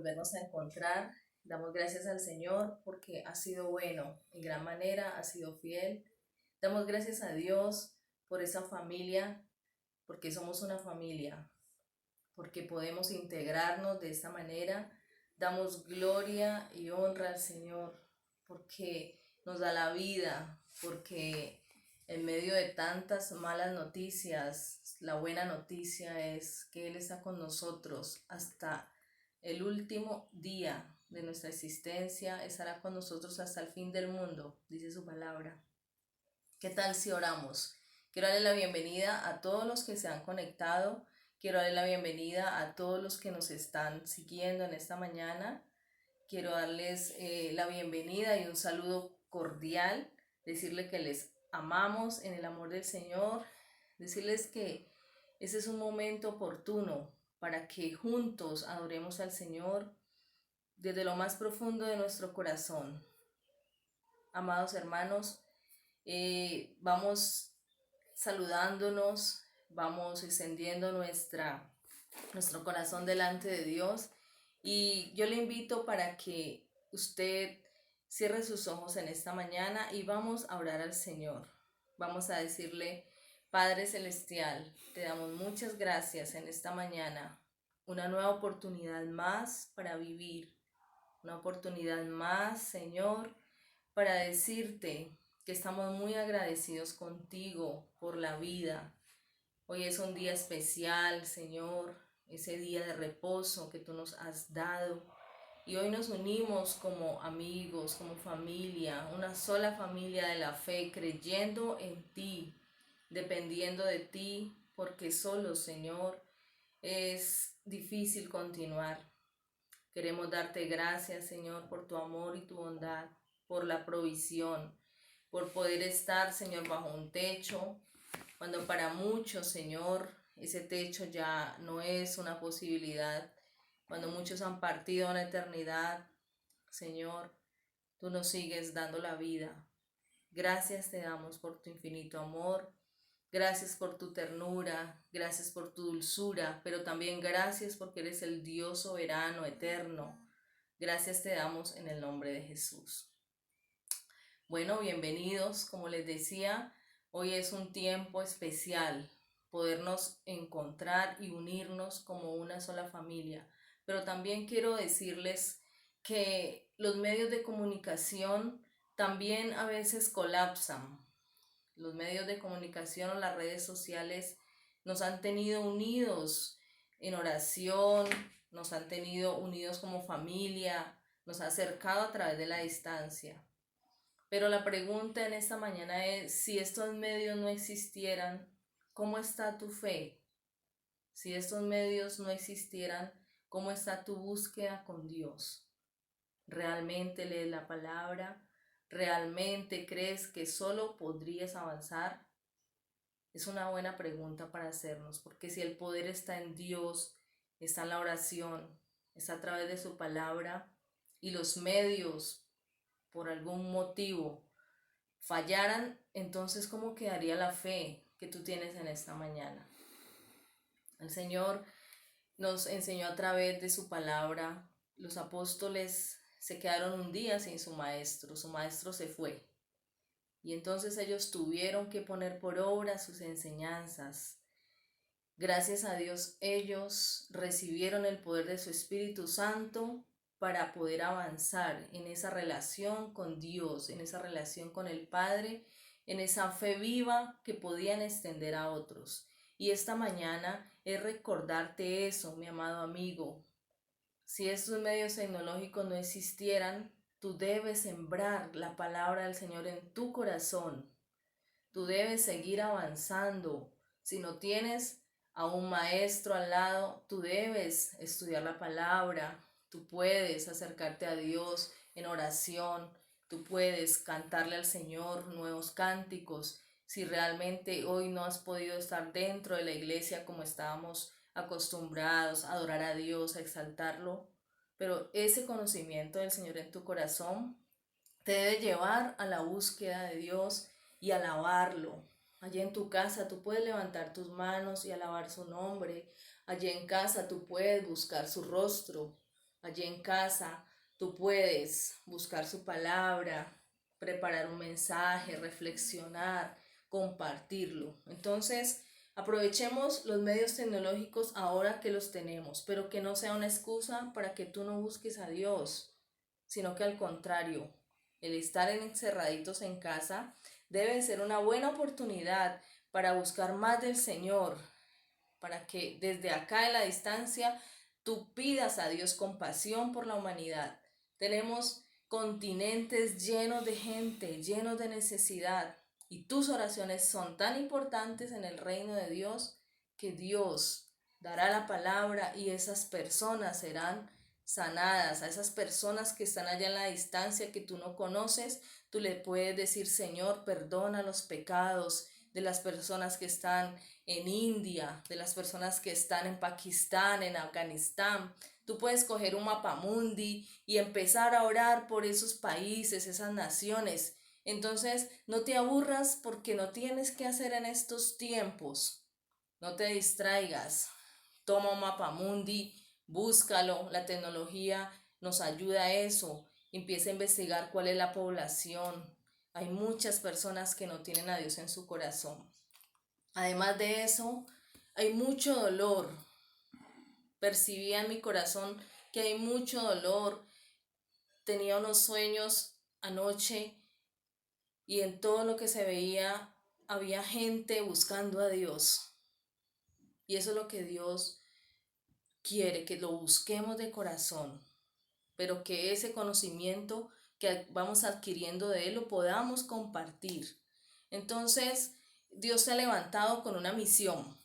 volvernos a encontrar. Damos gracias al Señor porque ha sido bueno, en gran manera ha sido fiel. Damos gracias a Dios por esa familia, porque somos una familia, porque podemos integrarnos de esta manera. Damos gloria y honra al Señor porque nos da la vida, porque en medio de tantas malas noticias, la buena noticia es que Él está con nosotros hasta el último día de nuestra existencia, estará con nosotros hasta el fin del mundo, dice su palabra. ¿Qué tal si oramos? Quiero darle la bienvenida a todos los que se han conectado. Quiero darle la bienvenida a todos los que nos están siguiendo en esta mañana. Quiero darles la bienvenida y un saludo cordial. Decirles que les amamos en el amor del Señor. Decirles que ese es un momento oportuno para que juntos adoremos al Señor desde lo más profundo de nuestro corazón. Amados hermanos, vamos saludándonos, vamos extendiendo nuestro corazón delante de Dios y yo le invito para que usted cierre sus ojos en esta mañana y vamos a orar al Señor. Vamos a decirle: Padre Celestial, te damos muchas gracias en esta mañana, una nueva oportunidad más para vivir, una oportunidad más, Señor, para decirte que estamos muy agradecidos contigo por la vida. Hoy es un día especial, Señor, ese día de reposo que tú nos has dado. Y hoy nos unimos como amigos, como familia, una sola familia de la fe, creyendo en ti, dependiendo de ti, porque solo, Señor, es difícil continuar. Queremos darte gracias, Señor, por tu amor y tu bondad, por la provisión, por poder estar, Señor, bajo un techo, cuando para muchos, Señor, ese techo ya no es una posibilidad, cuando muchos han partido a la eternidad. Señor, tú nos sigues dando la vida. Gracias te damos por tu infinito amor. Gracias por tu ternura, gracias por tu dulzura, pero también gracias porque eres el Dios soberano, eterno. Gracias te damos en el nombre de Jesús. Bueno, bienvenidos. Como les decía, hoy es un tiempo especial, podernos encontrar y unirnos como una sola familia. Pero también quiero decirles que los medios de comunicación también a veces colapsan. Los medios de comunicación o las redes sociales nos han tenido unidos en oración, nos han tenido unidos como familia, nos ha acercado a través de la distancia. Pero la pregunta en esta mañana es: si estos medios no existieran, ¿cómo está tu fe? Si estos medios no existieran, ¿cómo está tu búsqueda con Dios? ¿Realmente lees la palabra? ¿Realmente crees que solo podrías avanzar? Es una buena pregunta para hacernos, porque si el poder está en Dios, está en la oración, está a través de su palabra, y los medios por algún motivo fallaran, entonces ¿cómo quedaría la fe que tú tienes en esta mañana? El Señor nos enseñó a través de su palabra. Los apóstoles se quedaron un día sin su maestro se fue. Y entonces ellos tuvieron que poner por obra sus enseñanzas. Gracias a Dios ellos recibieron el poder de su Espíritu Santo para poder avanzar en esa relación con Dios, en esa relación con el Padre, en esa fe viva que podían extender a otros. Y esta mañana es recordarte eso, mi amado amigo. Si estos medios tecnológicos no existieran, tú debes sembrar la palabra del Señor en tu corazón. Tú debes seguir avanzando. Si no tienes a un maestro al lado, tú debes estudiar la palabra. Tú puedes acercarte a Dios en oración. Tú puedes cantarle al Señor nuevos cánticos. Si realmente hoy no has podido estar dentro de la iglesia como estábamos acostumbrados a adorar a Dios, a exaltarlo, pero ese conocimiento del Señor en tu corazón te debe llevar a la búsqueda de Dios y alabarlo. Allí en tu casa tú puedes levantar tus manos y alabar su nombre. Allí en casa tú puedes buscar su rostro. Allí en casa tú puedes buscar su palabra, preparar un mensaje, reflexionar, compartirlo. Entonces, aprovechemos los medios tecnológicos ahora que los tenemos, pero que no sea una excusa para que tú no busques a Dios, sino que al contrario, el estar encerraditos en casa debe ser una buena oportunidad para buscar más del Señor, para que desde acá en la distancia tú pidas a Dios compasión por la humanidad. Tenemos continentes llenos de gente, llenos de necesidad, y tus oraciones son tan importantes en el reino de Dios que Dios dará la palabra y esas personas serán sanadas. A esas personas que están allá en la distancia que tú no conoces, tú le puedes decir: Señor, perdona los pecados de las personas que están en India, de las personas que están en Pakistán, en Afganistán. Tú puedes coger un mapamundi y empezar a orar por esos países, esas naciones. Entonces, no te aburras porque no tienes que hacer en estos tiempos. No te distraigas. Toma un mapamundi, búscalo. La tecnología nos ayuda a eso. Empieza a investigar cuál es la población. Hay muchas personas que no tienen a Dios en su corazón. Además de eso, hay mucho dolor. Percibía en mi corazón que hay mucho dolor. Tenía unos sueños anoche y en todo lo que se veía había gente buscando a Dios. Y eso es lo que Dios quiere, que lo busquemos de corazón, pero que ese conocimiento que vamos adquiriendo de Él lo podamos compartir. Entonces, Dios te ha levantado con una misión.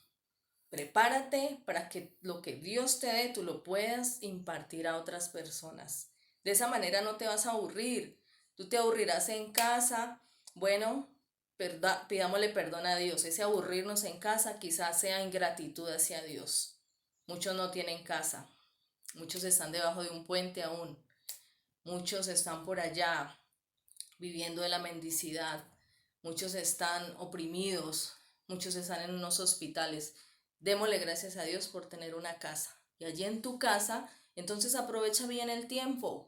Prepárate para que lo que Dios te dé tú lo puedas impartir a otras personas. De esa manera no te vas a aburrir. Tú te aburrirás en casa. Bueno, pidámosle perdón a Dios. Ese aburrirnos en casa quizás sea ingratitud hacia Dios. Muchos no tienen casa. Muchos están debajo de un puente aún. Muchos están por allá viviendo de la mendicidad. Muchos están oprimidos. Muchos están en unos hospitales. Démosle gracias a Dios por tener una casa. Y allí en tu casa, entonces aprovecha bien el tiempo.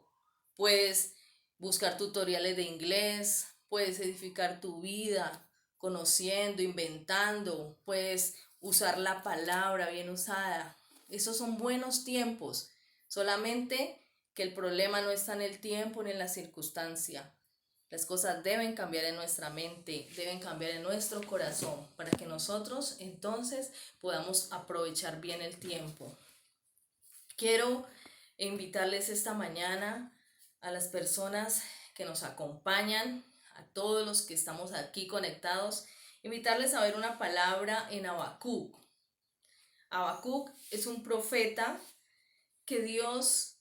Puedes buscar tutoriales de inglés, puedes edificar tu vida conociendo, inventando, puedes usar la palabra bien usada. Esos son buenos tiempos. Solamente que el problema no está en el tiempo ni en la circunstancia. Las cosas deben cambiar en nuestra mente, deben cambiar en nuestro corazón para que nosotros entonces podamos aprovechar bien el tiempo. Quiero invitarles esta mañana a las personas que nos acompañan, a todos los que estamos aquí conectados, invitarles a ver una palabra en Habacuc. Habacuc es un profeta que Dios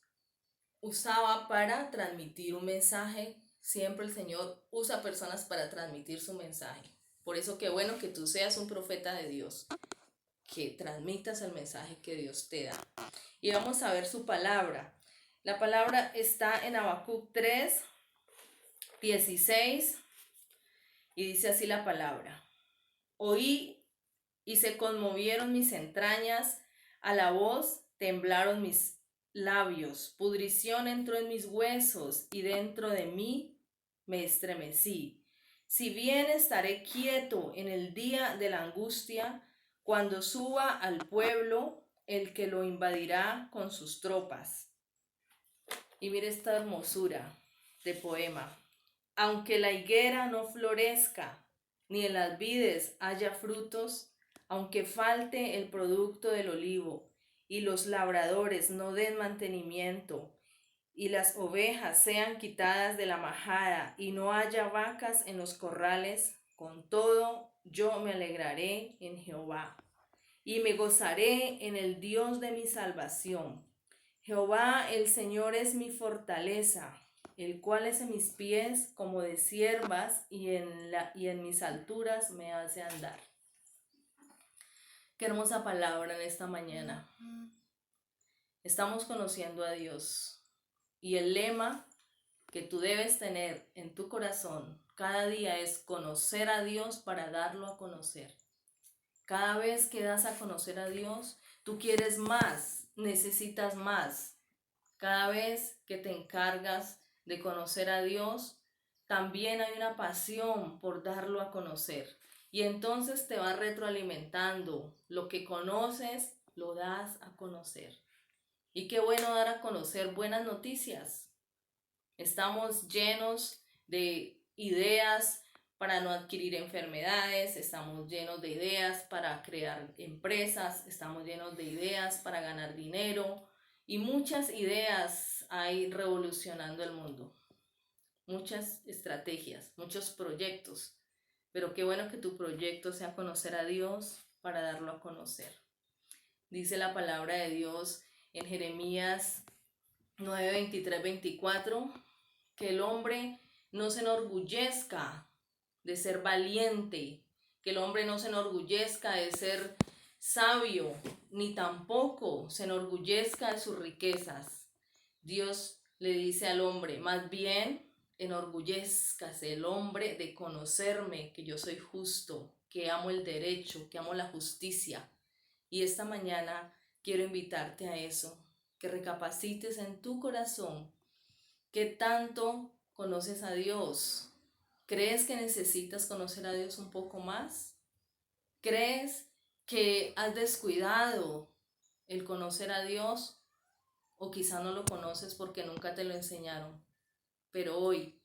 usaba para transmitir un mensaje. Siempre el Señor usa personas para transmitir su mensaje. Por eso qué bueno que tú seas un profeta de Dios, que transmitas el mensaje que Dios te da. Y vamos a ver su palabra. La palabra está en Habacuc 3, 16 y dice así la palabra: Oí y se conmovieron mis entrañas, a la voz temblaron mis labios, pudrición entró en mis huesos y dentro de mí me estremecí. Si bien estaré quieto en el día de la angustia, cuando suba al pueblo el que lo invadirá con sus tropas. Y mire esta hermosura de poema. Aunque la higuera no florezca, ni en las vides haya frutos, aunque falte el producto del olivo, y los labradores no den mantenimiento, y las ovejas sean quitadas de la majada, y no haya vacas en los corrales, con todo yo me alegraré en Jehová, y me gozaré en el Dios de mi salvación. Jehová el Señor es mi fortaleza, el cual es en mis pies como de ciervas y en mis alturas me hace andar. Qué hermosa palabra en esta mañana. Estamos conociendo a Dios y el lema que tú debes tener en tu corazón cada día es conocer a Dios para darlo a conocer. Cada vez que das a conocer a Dios, tú quieres más, necesitas más. Cada vez que te encargas de conocer a Dios, también hay una pasión por darlo a conocer. Y entonces te va retroalimentando. Lo que conoces, lo das a conocer. Y qué bueno dar a conocer buenas noticias. Estamos llenos de ideas para no adquirir enfermedades, estamos llenos de ideas para crear empresas, estamos llenos de ideas para ganar dinero y muchas ideas hay revolucionando el mundo, muchas estrategias, muchos proyectos, pero qué bueno que tu proyecto sea conocer a Dios para darlo a conocer. Dice la palabra de Dios en Jeremías 9, 23, 24, que el hombre no se enorgullezca de ser valiente, que el hombre no se enorgullezca de ser sabio, ni tampoco se enorgullezca de sus riquezas. Dios le dice al hombre, más bien enorgullezcase el hombre de conocerme, que yo soy justo, que amo el derecho, que amo la justicia. Y esta mañana quiero invitarte a eso, que recapacites en tu corazón qué tanto conoces a Dios. ¿Crees que necesitas conocer a Dios un poco más? ¿Crees que has descuidado el conocer a Dios? O quizá no lo conoces porque nunca te lo enseñaron. Pero hoy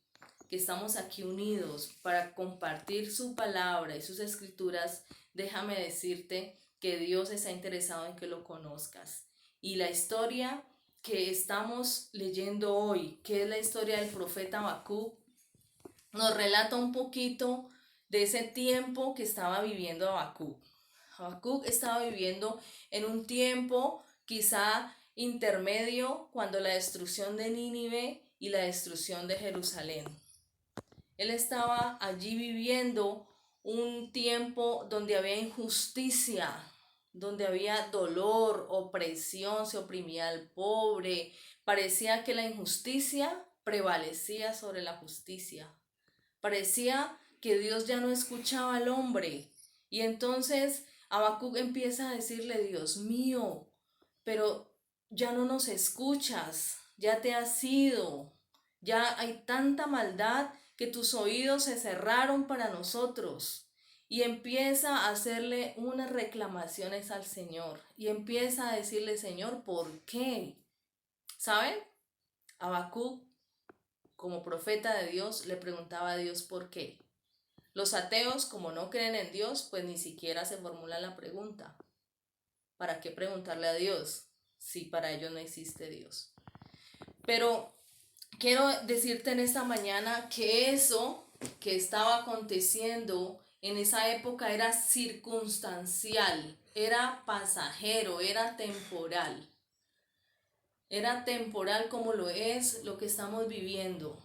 que estamos aquí unidos para compartir su palabra y sus escrituras, déjame decirte que Dios está interesado en que lo conozcas. Y la historia que estamos leyendo hoy, que es la historia del profeta Habacuc, nos relata un poquito de ese tiempo que estaba viviendo Habacuc. Habacuc estaba viviendo en un tiempo quizá intermedio cuando la destrucción de Nínive y la destrucción de Jerusalén. Él estaba allí viviendo un tiempo donde había injusticia, donde había dolor, opresión, se oprimía al pobre. Parecía que la injusticia prevalecía sobre la justicia. Parecía que Dios ya no escuchaba al hombre. Y entonces Habacuc empieza a decirle, Dios mío, pero ya no nos escuchas, ya te has ido, ya hay tanta maldad que tus oídos se cerraron para nosotros. Y empieza a hacerle unas reclamaciones al Señor. Y empieza a decirle, Señor, ¿por qué? ¿Saben? Habacuc, como profeta de Dios, le preguntaba a Dios por qué. Los ateos, como no creen en Dios, pues ni siquiera se formulan la pregunta. ¿Para qué preguntarle a Dios si para ellos no existe Dios? Pero quiero decirte en esta mañana que eso que estaba aconteciendo en esa época era circunstancial, era pasajero, era temporal. Era temporal como lo es lo que estamos viviendo.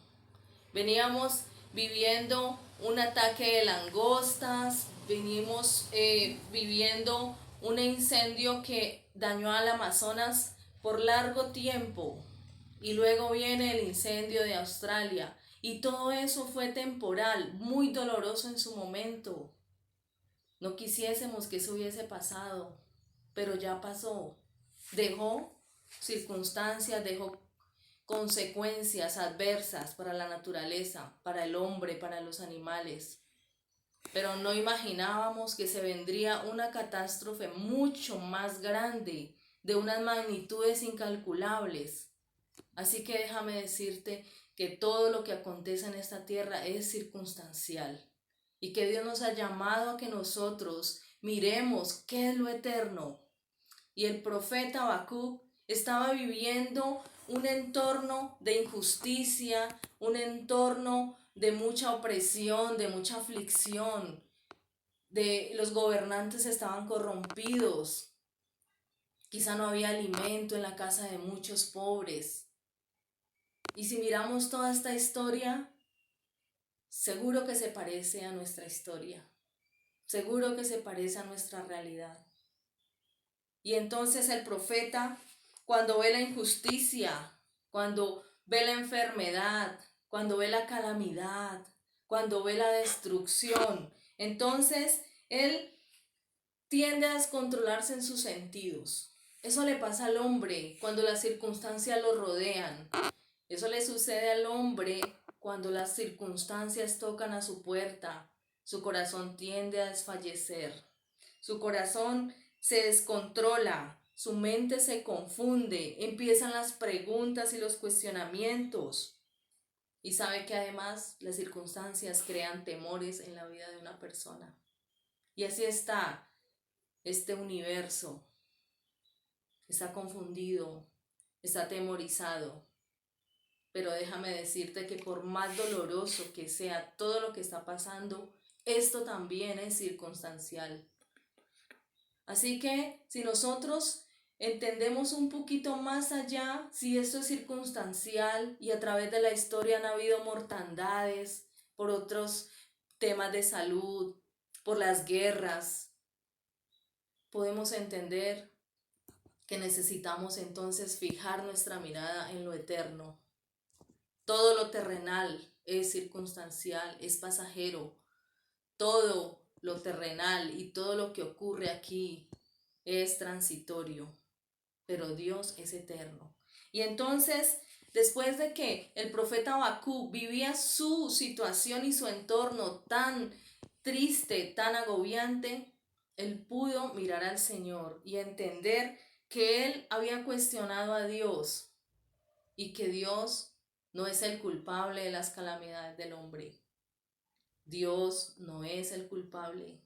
Veníamos viviendo un ataque de langostas, venimos viviendo un incendio que dañó al Amazonas por largo tiempo y luego viene el incendio de Australia y todo eso fue temporal, muy doloroso en su momento. No quisiésemos que eso hubiese pasado, pero ya pasó. Dejó circunstancias, dejó consecuencias adversas para la naturaleza, para el hombre, para los animales. Pero no imaginábamos que se vendría una catástrofe mucho más grande, de unas magnitudes incalculables. Así que déjame decirte que todo lo que acontece en esta tierra es circunstancial y que Dios nos ha llamado a que nosotros miremos qué es lo eterno. Y el profeta Habacuc estaba viviendo un entorno de injusticia, un entorno de mucha opresión, de mucha aflicción, de los gobernantes estaban corrompidos, quizá no había alimento en la casa de muchos pobres. Y si miramos toda esta historia, seguro que se parece a nuestra historia, seguro que se parece a nuestra realidad. Y entonces el profeta, cuando ve la injusticia, cuando ve la enfermedad, cuando ve la calamidad, cuando ve la destrucción, entonces él tiende a descontrolarse en sus sentidos. Eso le pasa al hombre cuando las circunstancias lo rodean. Eso le sucede al hombre cuando las circunstancias tocan a su puerta. Su corazón tiende a desfallecer. Su corazón se descontrola. Su mente se confunde. Empiezan las preguntas y los cuestionamientos. Y sabe que además las circunstancias crean temores en la vida de una persona. Y así está este universo. Está confundido, está atemorizado. Pero déjame decirte que por más doloroso que sea todo lo que está pasando, esto también es circunstancial. Así que si nosotros entendemos un poquito más allá, si esto es circunstancial y a través de la historia han habido mortandades por otros temas de salud, por las guerras, podemos entender que necesitamos entonces fijar nuestra mirada en lo eterno. Todo lo terrenal es circunstancial, es pasajero. Todo lo terrenal y todo lo que ocurre aquí es transitorio, pero Dios es eterno. Y entonces, después de que el profeta Habacuc vivía su situación y su entorno tan triste, tan agobiante, él pudo mirar al Señor y entender que él había cuestionado a Dios y que Dios no es el culpable de las calamidades del hombre. Dios no es el culpable.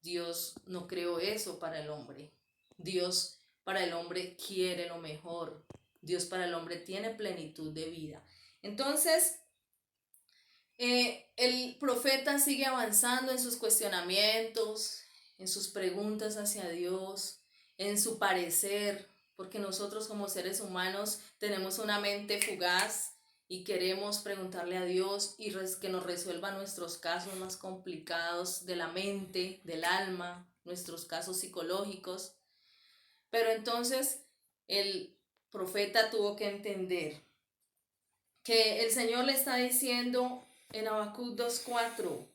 Dios no creó eso para el hombre. Dios para el hombre quiere lo mejor. Dios para el hombre tiene plenitud de vida. Entonces, el profeta sigue avanzando en sus cuestionamientos, en sus preguntas hacia Dios, en su parecer, porque nosotros como seres humanos tenemos una mente fugaz y queremos preguntarle a Dios y que nos resuelva nuestros casos más complicados de la mente, del alma, nuestros casos psicológicos. Pero entonces el profeta tuvo que entender que el Señor le está diciendo en Habacuc 2:4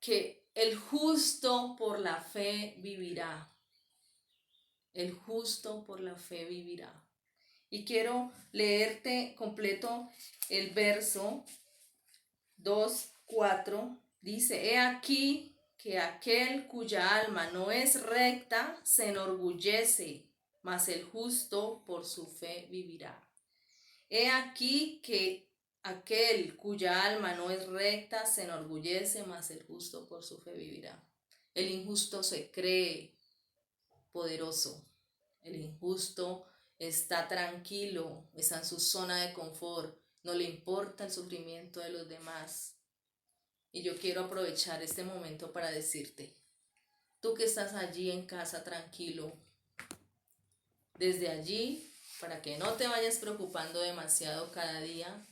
que el justo por la fe vivirá. El justo por la fe vivirá. Y quiero leerte completo el verso 2:4. Dice: He aquí que aquel cuya alma no es recta se enorgullece, mas el justo por su fe vivirá. He aquí que aquel cuya alma no es recta se enorgullece, mas el justo por su fe vivirá. El injusto se cree poderoso. El injusto está tranquilo, está en su zona de confort, no le importa el sufrimiento de los demás. Y yo quiero aprovechar este momento para decirte, tú que estás allí en casa tranquilo, desde allí, para que no te vayas preocupando demasiado cada día,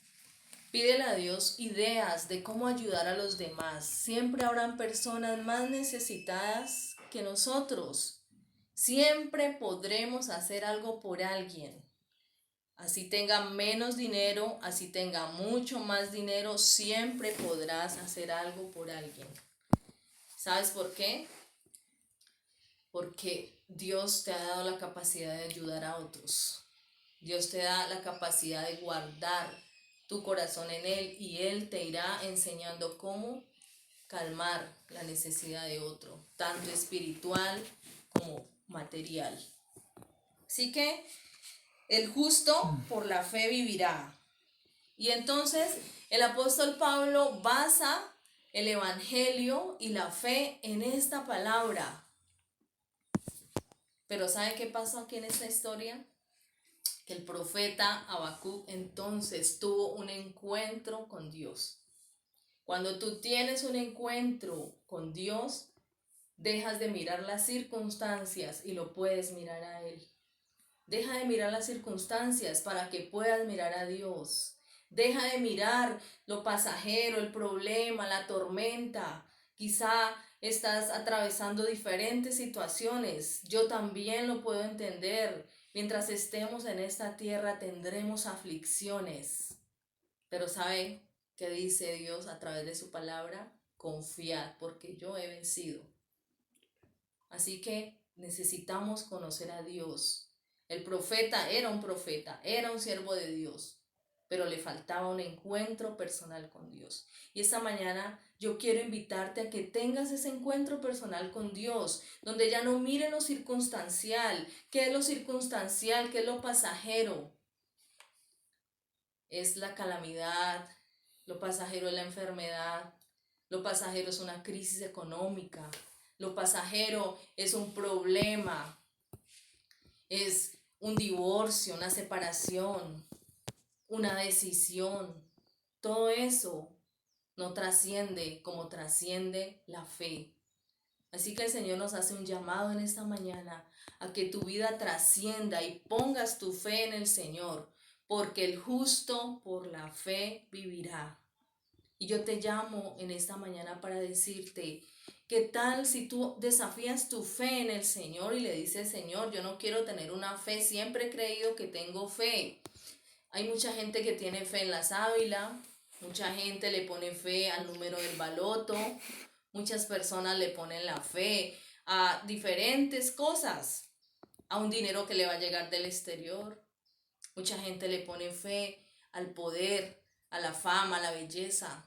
pídele a Dios ideas de cómo ayudar a los demás. Siempre habrán personas más necesitadas que nosotros. Siempre podremos hacer algo por alguien. Así tenga menos dinero, así tenga mucho más dinero, siempre podrás hacer algo por alguien. ¿Sabes por qué? Porque Dios te ha dado la capacidad de ayudar a otros. Dios te da la capacidad de guardar tu corazón en Él y Él te irá enseñando cómo calmar la necesidad de otro, tanto espiritual como material. Así que el justo por la fe vivirá. Y entonces el apóstol Pablo basa el evangelio y la fe en esta palabra. Pero ¿sabe qué pasó aquí en esta historia? Que el profeta Habacuc entonces tuvo un encuentro con Dios. Cuando tú tienes un encuentro con Dios, dejas de mirar las circunstancias y lo puedes mirar a Él. Deja de mirar las circunstancias para que puedas mirar a Dios. Deja de mirar lo pasajero, el problema, la tormenta. Quizá estás atravesando diferentes situaciones. Yo también lo puedo entender. Mientras estemos en esta tierra tendremos aflicciones. Pero ¿sabe qué dice Dios a través de su palabra? Confiad, porque yo he vencido. Así que necesitamos conocer a Dios. El profeta, era un siervo de Dios, pero le faltaba un encuentro personal con Dios. Y esta mañana yo quiero invitarte a que tengas ese encuentro personal con Dios, donde ya no mire lo circunstancial. ¿Qué es lo circunstancial? ¿Qué es lo pasajero? Es la calamidad, lo pasajero es la enfermedad, lo pasajero es una crisis económica, lo pasajero es un problema, es un divorcio, una separación, una decisión. Todo eso no trasciende como trasciende la fe. Así que el Señor nos hace un llamado en esta mañana a que tu vida trascienda y pongas tu fe en el Señor, porque el justo por la fe vivirá. Y yo te llamo en esta mañana para decirte, ¿qué tal si tú desafías tu fe en el Señor y le dices, Señor, yo no quiero tener una fe, siempre he creído que tengo fe? Hay mucha gente que tiene fe en la sábila, mucha gente le pone fe al número del baloto, muchas personas le ponen la fe a diferentes cosas, a un dinero que le va a llegar del exterior. Mucha gente le pone fe al poder, a la fama, a la belleza.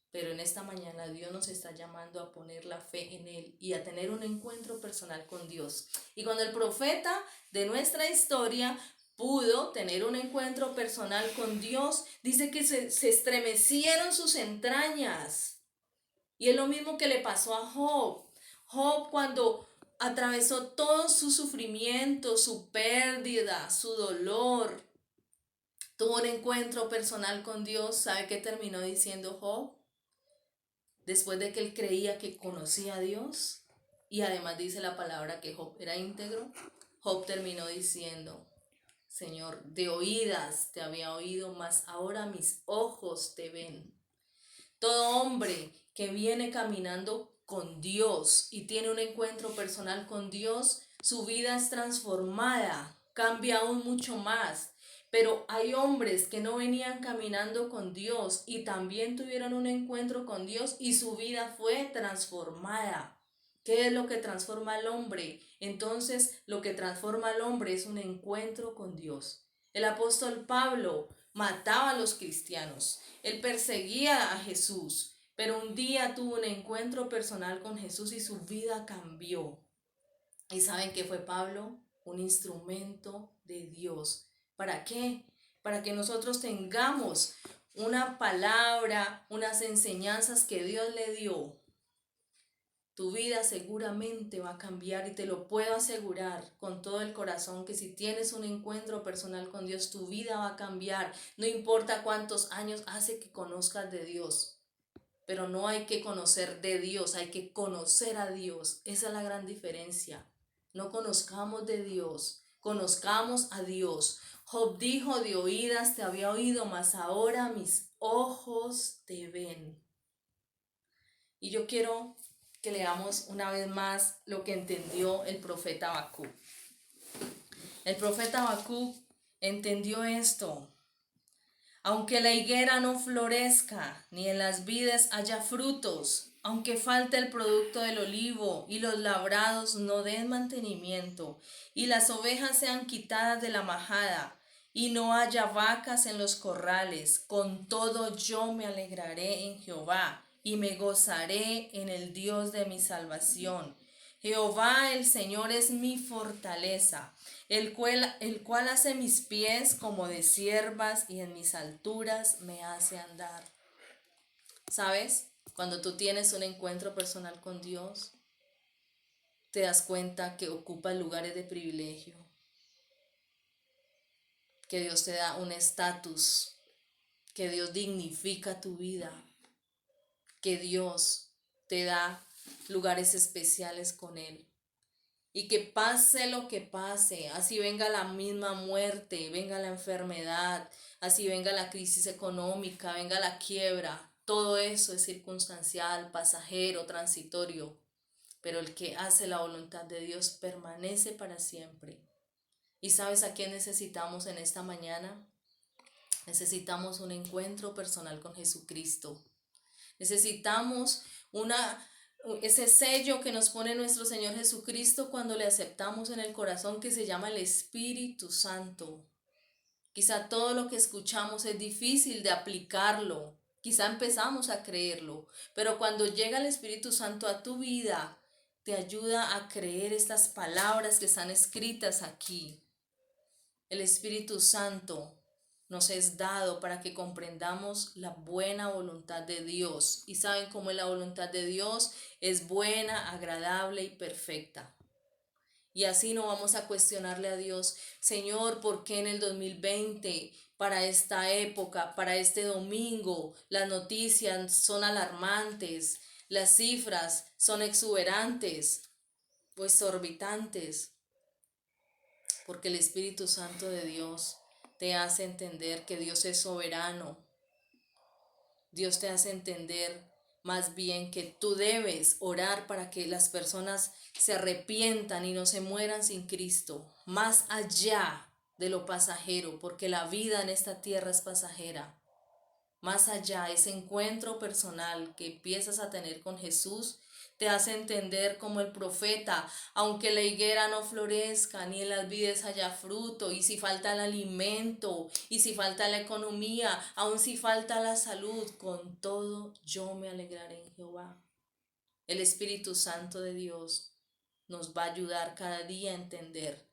Pero en esta mañana Dios nos está llamando a poner la fe en Él y a tener un encuentro personal con Dios. Y cuando el profeta de nuestra historia pudo tener un encuentro personal con Dios, dice que se estremecieron sus entrañas. Y es lo mismo que le pasó a Job. Job, cuando atravesó todo su sufrimiento, su pérdida, su dolor, tuvo un encuentro personal con Dios. ¿Sabe qué terminó diciendo Job? Después de que él creía que conocía a Dios, y además dice la palabra que Job era íntegro, Job terminó diciendo, Señor, de oídas te había oído, mas ahora mis ojos te ven. Todo hombre que viene caminando con Dios y tiene un encuentro personal con Dios, su vida es transformada, cambia aún mucho más. Pero hay hombres que no venían caminando con Dios y también tuvieron un encuentro con Dios y su vida fue transformada. ¿Qué es lo que transforma al hombre? Entonces, lo que transforma al hombre es un encuentro con Dios. El apóstol Pablo mataba a los cristianos, él perseguía a Jesús, pero un día tuvo un encuentro personal con Jesús y su vida cambió. ¿Y saben qué fue Pablo? Un instrumento de Dios. ¿Para qué? Para que nosotros tengamos una palabra, unas enseñanzas que Dios le dio. Tu vida seguramente va a cambiar y te lo puedo asegurar con todo el corazón que si tienes un encuentro personal con Dios, tu vida va a cambiar. No importa cuántos años hace que conozcas de Dios, pero no hay que conocer de Dios, hay que conocer a Dios. Esa es la gran diferencia. No conozcamos de Dios, conozcamos a Dios. Job dijo, de oídas te había oído, mas ahora mis ojos te ven. Y yo quiero que leamos una vez más lo que entendió el profeta Habacuc. El profeta Habacuc entendió esto. Aunque la higuera no florezca, ni en las vides haya frutos, aunque falte el producto del olivo y los labrados no den mantenimiento, y las ovejas sean quitadas de la majada, y no haya vacas en los corrales, con todo yo me alegraré en Jehová, y me gozaré en el Dios de mi salvación. Jehová el Señor es mi fortaleza, el cual hace mis pies como de ciervas y en mis alturas me hace andar. ¿Sabes? Cuando tú tienes un encuentro personal con Dios, te das cuenta que ocupas lugares de privilegio, que Dios te da un estatus, que Dios dignifica tu vida, que Dios te da lugares especiales con Él. Y que pase lo que pase, así venga la misma muerte, venga la enfermedad, así venga la crisis económica, venga la quiebra, todo eso es circunstancial, pasajero, transitorio, pero el que hace la voluntad de Dios permanece para siempre. ¿Y sabes a quién necesitamos en esta mañana? Necesitamos un encuentro personal con Jesucristo. Necesitamos una ese sello que nos pone nuestro Señor Jesucristo cuando le aceptamos en el corazón, que se llama el Espíritu Santo. Quizá todo lo que escuchamos es difícil de aplicarlo, quizá empezamos a creerlo, pero cuando llega el Espíritu Santo a tu vida, te ayuda a creer estas palabras que están escritas aquí. El Espíritu Santo nos es dado para que comprendamos la buena voluntad de Dios. ¿Y saben cómo es la voluntad de Dios? Es buena, agradable y perfecta. Y así no vamos a cuestionarle a Dios, Señor, ¿por qué en el 2020, para esta época, para este domingo, las noticias son alarmantes, las cifras son exuberantes o exorbitantes? Porque el Espíritu Santo de Dios te hace entender que Dios es soberano. Dios te hace entender más bien que tú debes orar para que las personas se arrepientan y no se mueran sin Cristo, más allá de lo pasajero, porque la vida en esta tierra es pasajera. Más allá, ese encuentro personal que empiezas a tener con Jesús te hace entender como el profeta, aunque la higuera no florezca, ni en las vides haya fruto, y si falta el alimento, y si falta la economía, aun si falta la salud, con todo yo me alegraré en Jehová. El Espíritu Santo de Dios nos va a ayudar cada día a entender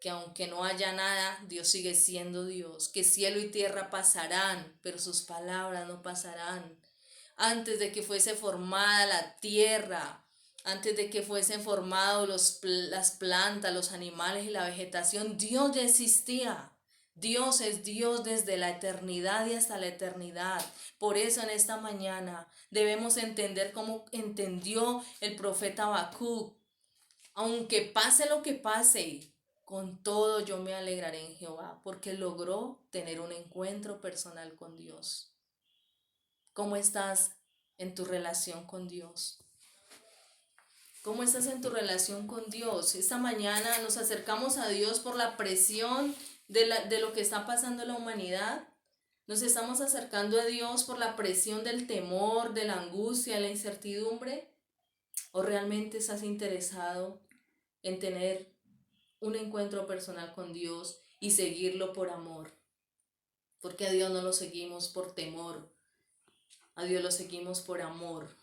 que aunque no haya nada, Dios sigue siendo Dios, que cielo y tierra pasarán, pero sus palabras no pasarán. Antes de que fuese formada la tierra, antes de que fuesen formados las plantas, los animales y la vegetación, Dios ya existía. Dios es Dios desde la eternidad y hasta la eternidad. Por eso en esta mañana debemos entender cómo entendió el profeta Habacuc. Aunque pase lo que pase, con todo yo me alegraré en Jehová, porque logró tener un encuentro personal con Dios. ¿Cómo estás en tu relación con Dios? ¿Cómo estás en tu relación con Dios? Esta mañana nos acercamos a Dios por la presión de lo que está pasando en la humanidad. Nos estamos acercando a Dios por la presión del temor, de la angustia, de la incertidumbre. ¿O realmente estás interesado en tener un encuentro personal con Dios y seguirlo por amor? Porque a Dios no lo seguimos por temor, a Dios lo seguimos por amor.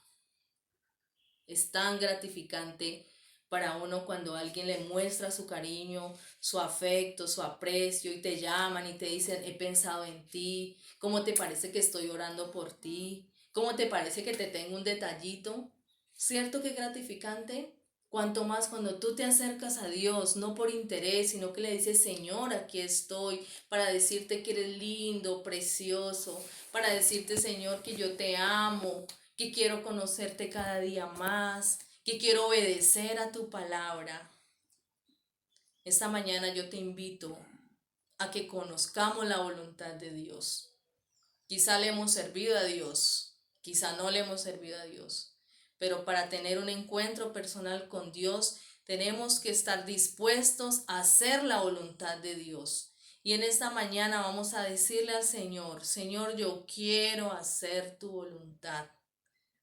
Es tan gratificante para uno cuando alguien le muestra su cariño, su afecto, su aprecio, y te llaman y te dicen, he pensado en ti, ¿cómo te parece que estoy orando por ti? ¿Cómo te parece que te tengo un detallito? ¿Cierto que es gratificante? Cuanto más cuando tú te acercas a Dios, no por interés, sino que le dices, Señor, aquí estoy, para decirte que eres lindo, precioso, para decirte, Señor, que yo te amo, que quiero conocerte cada día más, que quiero obedecer a tu palabra. Esta mañana yo te invito a que conozcamos la voluntad de Dios. Quizá le hemos servido a Dios, quizá no le hemos servido a Dios, pero para tener un encuentro personal con Dios tenemos que estar dispuestos a hacer la voluntad de Dios. Y en esta mañana vamos a decirle al Señor, Señor, yo quiero hacer tu voluntad.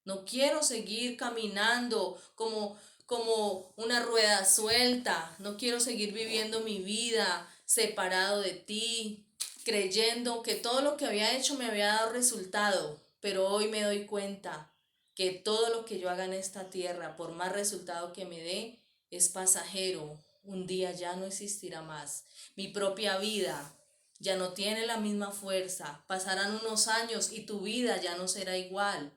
No quiero seguir caminando como una rueda suelta. No quiero seguir viviendo mi vida separado de ti, creyendo que todo lo que había hecho me había dado resultado. Pero hoy me doy cuenta que todo lo que yo haga en esta tierra, por más resultado que me dé, es pasajero. Un día ya no existirá más. Mi propia vida ya no tiene la misma fuerza. Pasarán unos años y tu vida ya no será igual.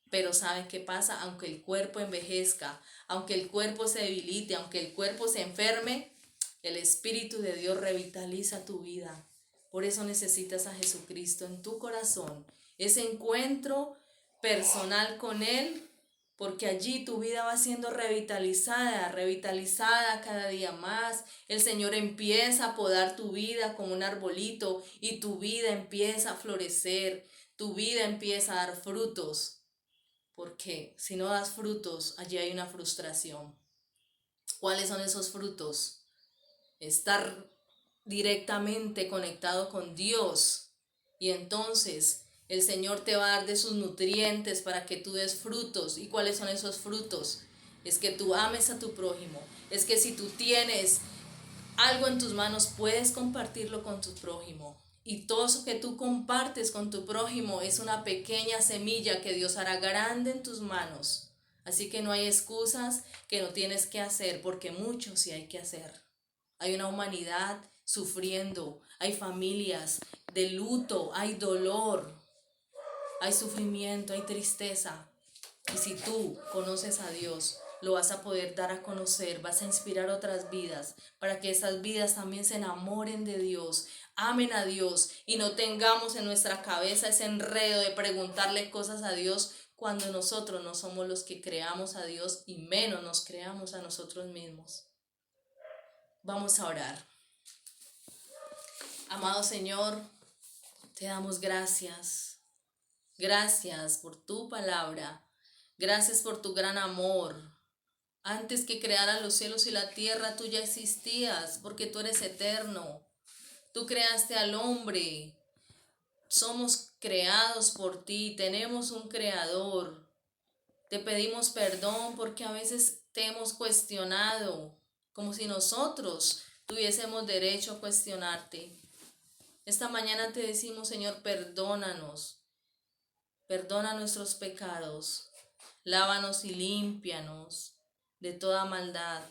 Pero ¿saben qué pasa? Aunque el cuerpo envejezca, aunque el cuerpo se debilite, aunque el cuerpo se enferme, el Espíritu de Dios revitaliza tu vida. Por eso necesitas a Jesucristo en tu corazón, ese encuentro personal con Él, porque allí tu vida va siendo revitalizada, revitalizada cada día más. El Señor empieza a podar tu vida como un arbolito y tu vida empieza a florecer, tu vida empieza a dar frutos. Porque si no das frutos, allí hay una frustración. ¿Cuáles son esos frutos? Estar directamente conectado con Dios. Y entonces El Señor te va a dar de sus nutrientes para que tú des frutos. ¿Y cuáles son esos frutos? Es que tú ames a tu prójimo. Es que si tú tienes algo en tus manos, puedes compartirlo con tu prójimo. Y todo eso que tú compartes con tu prójimo es una pequeña semilla que Dios hará grande en tus manos. Así que no hay excusas que no tienes que hacer, porque mucho sí hay que hacer. Hay una humanidad sufriendo, hay familias de luto, hay dolor, hay sufrimiento, hay tristeza. Y si tú conoces a Dios, lo vas a poder dar a conocer, vas a inspirar otras vidas para que esas vidas también se enamoren de Dios, amen a Dios y no tengamos en nuestra cabeza ese enredo de preguntarle cosas a Dios cuando nosotros no somos los que creamos a Dios y menos nos creamos a nosotros mismos. Vamos a orar. Amado Señor, te damos gracias. Gracias por tu palabra. Gracias por tu gran amor. Antes que crearan los cielos y la tierra, tú ya existías, porque tú eres eterno. Tú creaste al hombre. Somos creados por ti. Tenemos un creador. Te pedimos perdón porque a veces te hemos cuestionado, como si nosotros tuviésemos derecho a cuestionarte. Esta mañana te decimos, Señor, perdónanos. Perdona nuestros pecados. Lávanos y límpianos de toda maldad.